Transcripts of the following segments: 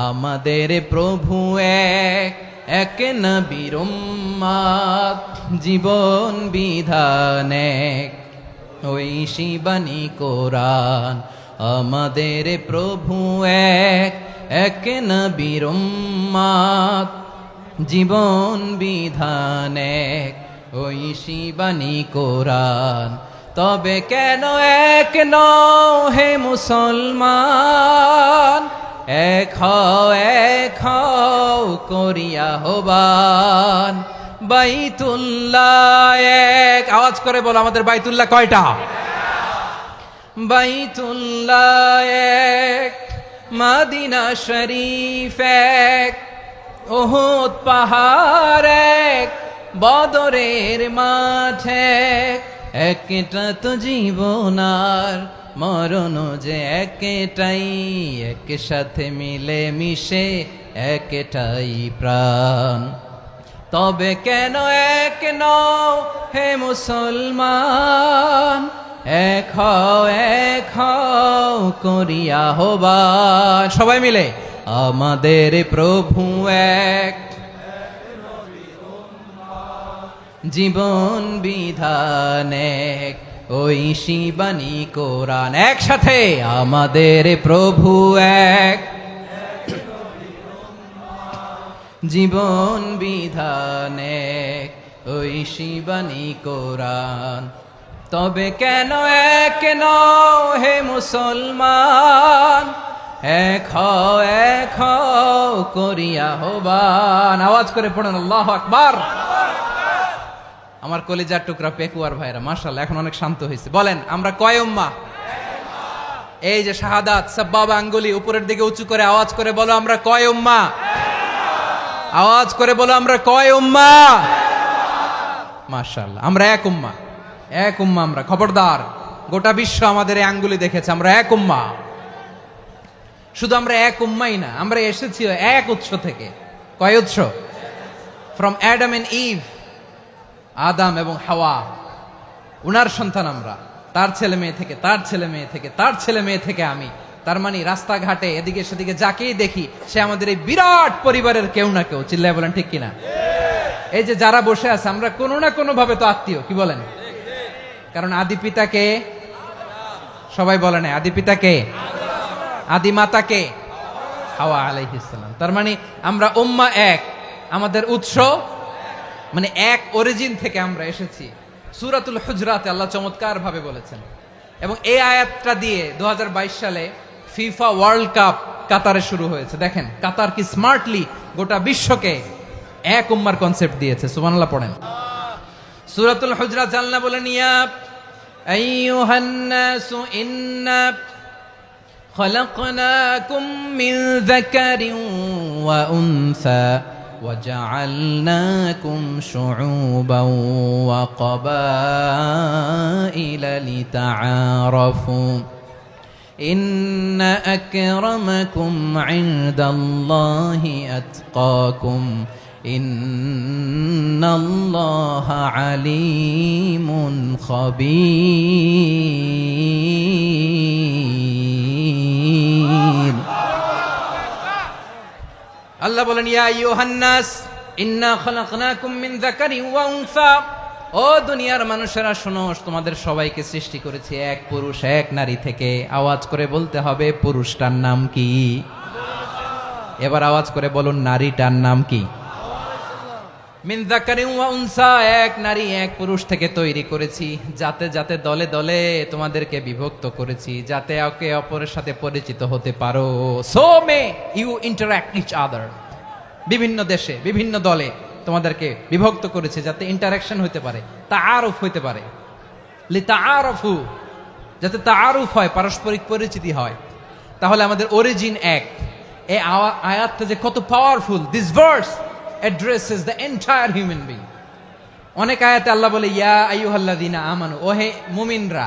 আমাদের প্রভু এক, এক নবীর উম্মত, জীবন বিধান এক, ঐশী বাণী কোরআন। আমাদের প্রভু এক, এক নবীর উম্মত, জীবন বিধান এক, ঐশী বাণী কোরআন। তবে কেন এক নও হে মুসলমান, এক হও করিয়া হবান। বাইতুল্লাহ এক, আওয়াজ করে বলো আমাদের বাইতুল্লাহ কয়টা? বাইতুল্লাহ এক, মদিনা শরীফ এক, উহুদ পাহাড় এক, বদরের মাঠ এক। একটা তো জীবন আর মরণ যে একটাই, এক সাথে মিলে মিশে একটাই প্রাণ। তবে কেন এক নও হে মুসলমান, এক হও করিয়া হবান। সবাই মিলে আমাদের প্রভু এক, জীবন বিধান এক, ঐশী বাণী কোরআন। একসাথে আমাদের প্রভু এক, জীবন বিধান এক, ঐশী বাণী কোরআন। তবে কেন এক নও হে মুসলমান, এক হও করিয়া হবান। আওয়াজ করে পড়েন আল্লাহু আকবার। আমার কলিজার টুকরা পেকুয়ার ভাইরা মাশাআল্লাহ এখন অনেক শান্ত হয়েছে। বলেন আমরা কয় উম্মাহ? এই যে শাহাদাত সাব্বাবা আঙ্গুলি উপরের দিকে উঁচু করে আওয়াজ করে বলো আমরা কয় উম্মাহ? আওয়াজ করে বলো আমরা কয় উম্মাহ? মাশাআল্লাহ আমরা এক উম্মাহ, এক উম্মাহ আমরা। খবরদার, গোটা বিশ্ব আমাদের এই আঙ্গুলি দেখেছে আমরা এক উম্মাহ। শুধু আমরা এক উম্মাই না, আমরা এসেছি এক উৎস থেকে। কয় উৎস? ফ্রম অ্যাডাম এন্ড ইভ, আদম এবং হাওয়া, উনার সন্তান আমরা। তার ছেলে মেয়ে থেকে, তার ছেলে মেয়ে থেকে, তার ছেলে মেয়ে থেকে আমি। তার মানে রাস্তাঘাটে এদিকে সেদিকে যাকেই দেখি সে আমাদের এই বিরাট পরিবারের কেউ না কেউ। চিল্লায় বলেন ঠিক কিনা? এই যে যারা বসে আছে আমরা কোনো না কোনো ভাবে তো আত্মীয়, কি বলেন? কারণ আদি পিতাকে সবাই বলে না, আদি পিতাকে, আদি মাতাকে হাওয়া আলাইহিস সালাম। তার মানে আমরা উম্মাহ এক, আমাদের উৎস মানে এক অরিজিন থেকে আমরা এসেছি। সূরাতুল হুজরাতে আল্লাহ চমৎকার ভাবে বলেছেন। এবং এই আয়াতটা দিয়ে 2022 সালে ফিফা ওয়ার্ল্ড কাপ কাতারে শুরু হয়েছে। দেখেন কাতার কি স্মার্টলি গোটা বিশ্বকে এক উম্মার কনসেপ্ট দিয়েছে। সুবহানাল্লাহ পড়েন। সূরাতুল হুজরাত আল্লাহ বলেন ইয়া আইয়ুহান নাসু ইন্না খলাকনাকুম মিন যাকারিন ওয়া উনসা وجعلناكم شعوبا وقبائل لتعارفوا إن أكرمكم عند الله أتقاكم إن الله عليم خبير। আল্লাহ বলেন ইয়া আইয়ুহান নাস ইন্না খলাকনাকুম মিন যাকারিন ওয়া উনসা, ও দুনিয়ার মানুষেরা শোনো, তোমাদের সবাইকে সৃষ্টি করেছি এক পুরুষ এক নারী থেকে। আওয়াজ করে বলতে হবে পুরুষটার নাম কি? এবার আওয়াজ করে বলুন নারীটার নাম কি? মিন যাকারিন ওয়া উনসা, এক নারী এক পুরুষ থেকে তৈরি করেছি। যাতে যাতে দলে দলে তোমাদেরকে বিভক্ত করেছি, যাতে একে অপরের সাথে পরিচিত হতে পারো। So may you interact each other. বিভিন্ন দেশে বিভিন্ন দলে তোমাদেরকে বিভক্ত করেছে যাতে ইন্টারাকশন হতে পারে, তাআরুফ হতে পারে। লিতাআরফু, যাতে তাআরুফ হয়, পারস্পরিক পরিচিতি হয়। তাহলে আমাদের অরিজিন এক। এই আয়াতটা যে কত powerful! This verse addresses the entire human being. অনেক আয়াতে আল্লাহ বলে ইয়া আইয়ুহাল্লাযীনা আমানু, ওহে মুমিনরা।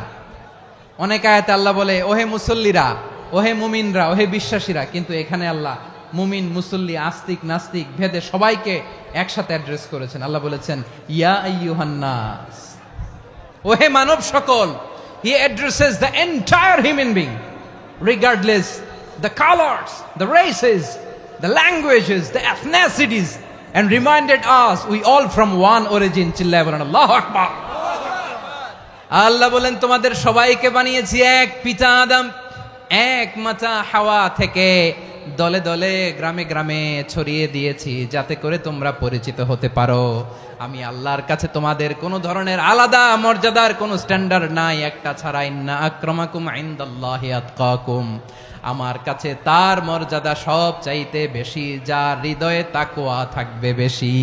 অনেক আয়াতে আল্লাহ বলে ওহে মুসল্লিরা, ওহে মুমিনরা, ওহে বিশ্বাসীরা। কিন্তু এখানে আল্লাহ মুমিন মুসল্লি আস্তিক নাস্তিক ভেদে সবাইকে একসাথে অ্যাড্রেস করেছেন। আল্লাহ বলেছেন ইয়া আইয়ুহান নাস, ওহে মানব সকল। He addresses the entire human being regardless the colors, the races, the languages, the ethnicities, and reminded us we all from one origin. চিল্লায় বলেন আল্লাহু আকবার। আল্লাহ বলেন তোমাদের সবাইকে বানিয়েছি এক পিতা আদম, এক মাতা হাওয়া থেকে, দলে দলে গ্রামে গ্রামে ছড়িয়ে দিয়েছি যাতে করে তোমরা পরিচিত হতে পারো। আমি আল্লাহর কাছে তোমাদের কোনো ধরনের আলাদা মর্যাদার কোনো স্ট্যান্ডার্ড নাই, একটা ছাড়া। ইন্না আক্রামাকুম ইনদাল্লাহি আতকাকুম, আমার কাছে তার মর্যাদা সব চাইতে বেশি যার হৃদয়ে তাকওয়া থাকবে বেশি।